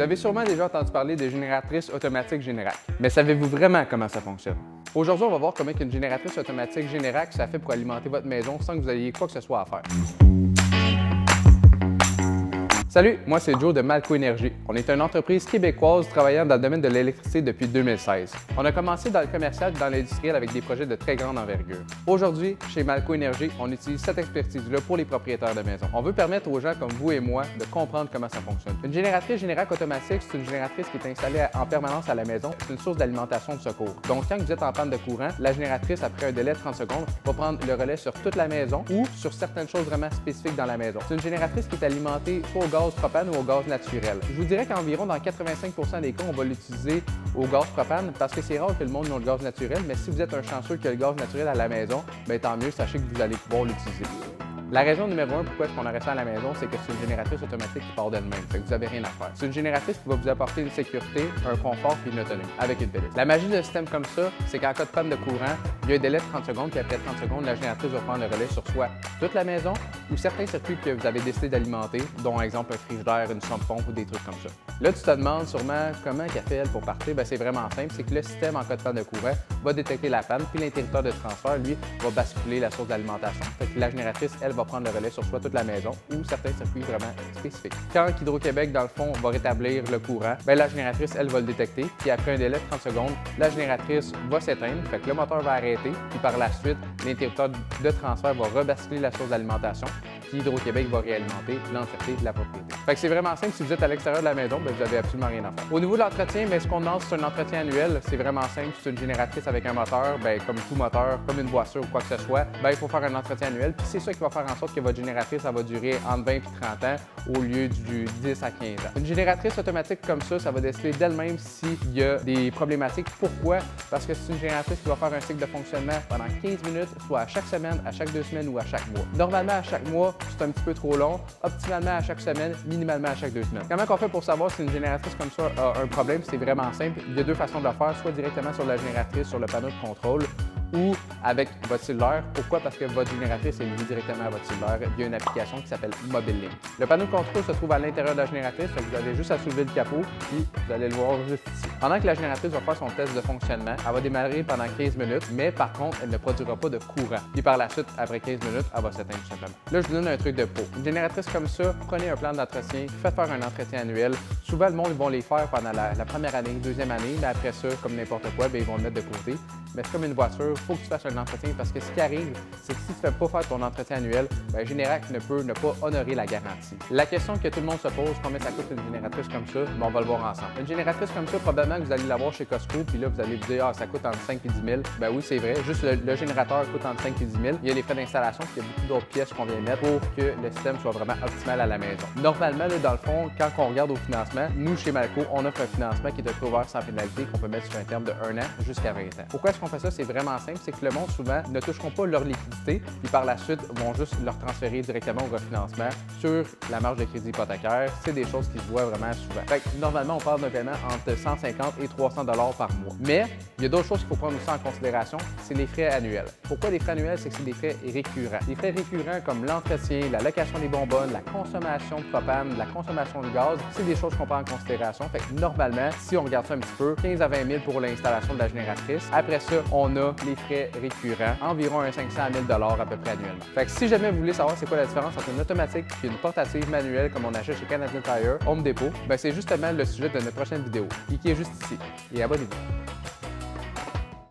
Vous avez sûrement déjà entendu parler des génératrices automatiques Générac, mais savez-vous vraiment comment ça fonctionne? Aujourd'hui, on va voir comment une génératrice automatique Générac ça fait pour alimenter votre maison sans que vous ayez quoi que ce soit à faire. Salut, moi c'est Joe de Malco Énergie. On est une entreprise québécoise travaillant dans le domaine de l'électricité depuis 2016. On a commencé dans le commercial et dans l'industriel avec des projets de très grande envergure. Aujourd'hui, chez Malco Énergie, on utilise cette expertise-là pour les propriétaires de maisons. On veut permettre aux gens comme vous et moi de comprendre comment ça fonctionne. Une génératrice Générac automatique, c'est une génératrice qui est installée en permanence à la maison. C'est une source d'alimentation de secours. Donc, quand vous êtes en panne de courant, la génératrice, après un délai de 30 secondes, va prendre le relais sur toute la maison ou sur certaines choses vraiment spécifiques dans la maison. C'est une génératrice qui est alimentée soit au gaz propane ou au gaz naturel. Je vous dirais qu'environ dans 85% des cas, on va l'utiliser au gaz propane parce que c'est rare que le monde ait le gaz naturel, mais si vous êtes un chanceux qui a le gaz naturel à la maison, bien, tant mieux, sachez que vous allez pouvoir l'utiliser. La raison numéro 1 pourquoi est-ce qu'on aurait ça à la maison, c'est que c'est une génératrice automatique qui part d'elle-même. Fait que vous n'avez rien à faire. C'est une génératrice qui va vous apporter une sécurité, un confort et une autonomie avec une pellette. La magie d'un système comme ça, c'est qu'en cas de panne de courant, il y a un délai de 30 secondes, puis après 30 secondes, la génératrice va prendre le relais sur soit toute la maison ou certains circuits que vous avez décidé d'alimenter, dont par exemple un frigidaire, une sonde pompe ou des trucs comme ça. Là, tu te demandes sûrement comment elle fait pour partir. Bien, c'est vraiment simple, c'est que le système en cas de panne de courant va détecter la panne, puis l'interrupteur de transfert, lui, va basculer la source d'alimentation. Fait que la génératrice, elle, va prendre le relais sur soit toute la maison ou certains circuits vraiment spécifiques. Quand Hydro-Québec, dans le fond, va rétablir le courant, bien, la génératrice, elle, va le détecter, puis après un délai de 30 secondes, la génératrice va s'éteindre, fait que le moteur va arrêter, puis par la suite, l'interrupteur de transfert va rebasculer la source d'alimentation, puis Hydro-Québec va réalimenter l'entièreté de la propriété. Fait que c'est vraiment simple, si vous êtes à l'extérieur de la maison, bien, vous n'avez absolument rien à faire. Au niveau de l'entretien, ce qu'on demande, c'est un entretien annuel, c'est vraiment simple, c'est une génératrice avec un moteur, bien, comme tout moteur, comme une voiture ou quoi que ce soit, bien, il faut faire un entretien annuel, puis c'est ça qui va faire en sorte que votre génératrice, ça va durer entre 20 et 30 ans au lieu du 10 à 15 ans. Une génératrice automatique comme ça va déceler d'elle-même s'il y a des problématiques. Pourquoi? Parce que c'est une génératrice qui va faire un cycle de fonctionnement pendant 15 minutes, soit à chaque semaine, à chaque 2 semaines ou à chaque mois. Normalement, à chaque mois, c'est un petit peu trop long. Optimalement, à chaque semaine, minimalement à chaque 2 semaines. Comment on fait pour savoir si une génératrice comme ça a un problème? C'est vraiment simple. Il y a deux façons de le faire, soit directement sur la génératrice, sur le panneau de contrôle, ou avec votre cellulaire. Pourquoi? Parce que votre génératrice est liée directement à votre cellulaire via une application qui s'appelle Mobile Link. Le panneau de contrôle se trouve à l'intérieur de la génératrice, donc vous avez juste à soulever le capot, puis vous allez le voir juste ici. Pendant que la génératrice va faire son test de fonctionnement, elle va démarrer pendant 15 minutes, mais par contre, elle ne produira pas de courant. Puis par la suite, après 15 minutes, elle va s'éteindre tout simplement. Là, je vous donne un truc de pro. Une génératrice comme ça, prenez un plan d'entretien, faites faire un entretien annuel. Souvent, le monde, ils vont les faire pendant la première année, deuxième année, mais après ça, comme n'importe quoi, bien, ils vont le mettre de côté. Mais c'est comme une voiture, il faut que tu fasses un entretien parce que ce qui arrive, c'est que si tu ne fais pas faire ton entretien annuel, bien, Générac ne peut ne pas honorer la garantie. La question que tout le monde se pose, combien ça coûte une génératrice comme ça, bien, on va le voir ensemble. Une génératrice comme ça, probablement que vous allez l'avoir chez Costco, puis là, vous allez vous dire, ah, ça coûte entre 5 et 10 000. Bien oui, c'est vrai, juste le générateur coûte entre 5 et 10 000. Il y a les frais d'installation, puis il y a beaucoup d'autres pièces qu'on vient mettre pour que le système soit vraiment optimal à la maison. Normalement, là, dans le fond, quand on regarde au financement, nous, chez Malco, on offre un financement qui est un ouvert sans pénalité qu'on peut mettre sur un terme de 1 an jusqu'à 20 ans. Pourquoi est-ce qu'on fait ça? C'est vraiment simple, c'est que le monde, souvent, ne toucheront pas leur liquidité, puis par la suite, vont juste leur transférer directement au refinancement sur la marge de crédit hypothécaire. C'est des choses qui se voient vraiment souvent. Fait que, normalement, on parle d'un paiement entre 150 et 300 $ par mois. Mais il y a d'autres choses qu'il faut prendre aussi en considération, c'est les frais annuels. Pourquoi les frais annuels? C'est que c'est des frais récurrents. Des frais récurrents comme l'entretien, la location des bonbonnes, la consommation de propane, la consommation de gaz, c'est des choses qu'on prend en considération. Fait que normalement, si on regarde ça un petit peu, 15 à 20 000 pour l'installation de la génératrice. Après ça, on a les frais récurrents, environ un 500 à 1000 $ à peu près annuellement. Fait que si jamais vous voulez savoir c'est quoi la différence entre une automatique et une portative manuelle comme on achète chez Canadian Tire, Home Depot, ben c'est justement le sujet de notre prochaine vidéo. Cliquez juste ici et abonnez-vous.